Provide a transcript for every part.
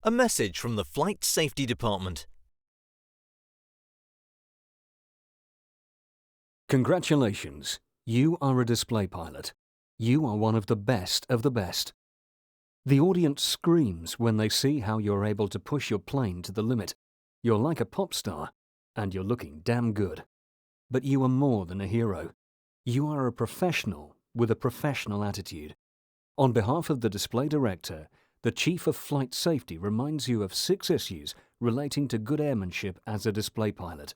A message from the Flight Safety Department. Congratulations, you are a display pilot. You are one of the best of the best. The audience screams when they see how you're able to push your plane to the limit. You're like a pop star, and you're looking damn good. But you are more than a hero. You are a professional with a professional attitude. On behalf of the display director, the Chief of Flight Safety reminds you of 6 issues relating to good airmanship as a display pilot.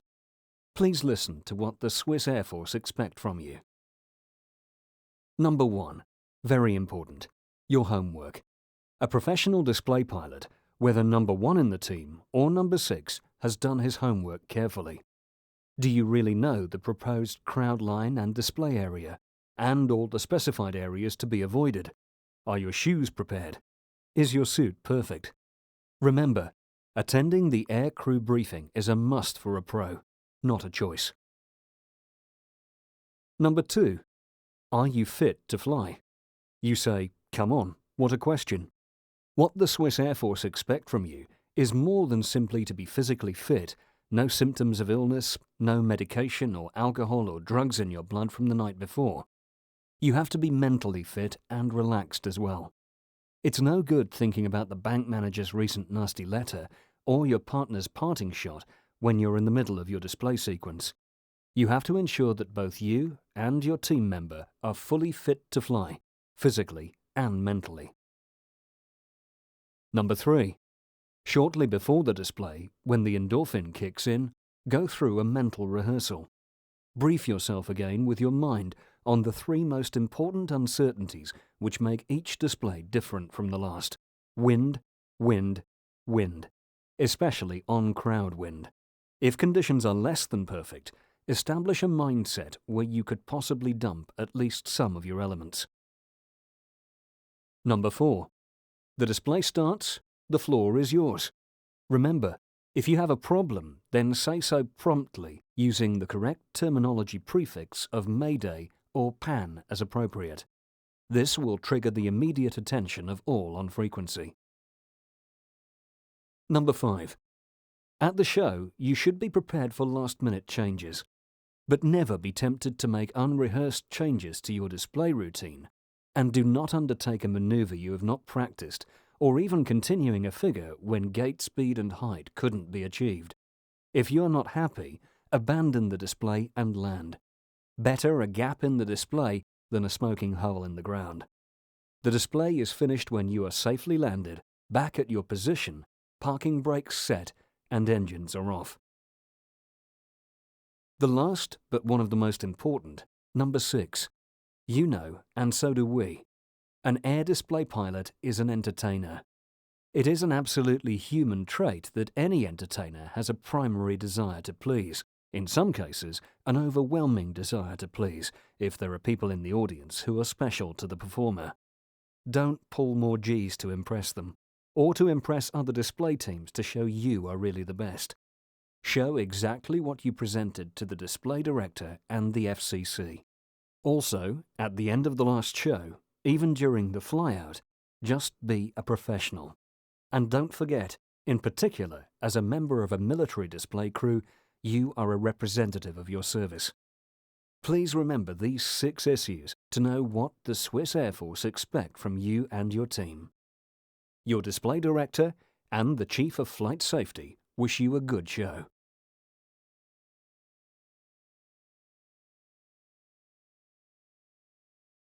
Please listen to what the Swiss Air Force expect from you. Number 1. Very important. Your homework. A professional display pilot, whether number 1 in the team or number 6, has done his homework carefully. Do you really know the proposed crowd line and display area, and all the specified areas to be avoided? Are your shoes prepared? Is your suit perfect? Remember, attending the air crew briefing is a must for a pro, not a choice. Number 2. Are you fit to fly? You say, come on, what a question. What the Swiss Air Force expect from you is more than simply to be physically fit, no symptoms of illness, no medication or alcohol or drugs in your blood from the night before. You have to be mentally fit and relaxed as well. It's no good thinking about the bank manager's recent nasty letter or your partner's parting shot when you're in the middle of your display sequence. You have to ensure that both you and your team member are fully fit to fly, physically and mentally. Number 3. Shortly before the display, when the endorphin kicks in, go through a mental rehearsal. Brief yourself again with your mind on the 3 most important uncertainties which make each display different from the last. Wind, wind, wind, especially on-crowd wind. If conditions are less than perfect, establish a mindset where you could possibly dump at least some of your elements. Number 4. The display starts, the floor is yours. Remember, if you have a problem, then say so promptly using the correct terminology prefix of Mayday or PAN as appropriate. This will trigger the immediate attention of all on frequency. Number 5. At the show, you should be prepared for last-minute changes, but never be tempted to make unrehearsed changes to your display routine, and do not undertake a maneuver you have not practiced or even continuing a figure when gate speed and height couldn't be achieved. If you're not happy, abandon the display and land. Better a gap in the display than a smoking hole in the ground. The display is finished when you are safely landed, back at your position, parking brakes set, and engines are off. The last, but one of the most important, number 6. You know, and so do we. An air display pilot is an entertainer. It is an absolutely human trait that any entertainer has a primary desire to please. In some cases, an overwhelming desire to please, if there are people in the audience who are special to the performer. Don't pull more G's to impress them, or to impress other display teams to show you are really the best. Show exactly what you presented to the display director and the FCC. Also, at the end of the last show, even during the flyout, just be a professional. And don't forget, in particular, as a member of a military display crew, you are a representative of your service. Please remember these 6 issues to know what the Swiss Air Force expect from you and your team. Your display director and the Chief of Flight Safety wish you a good show.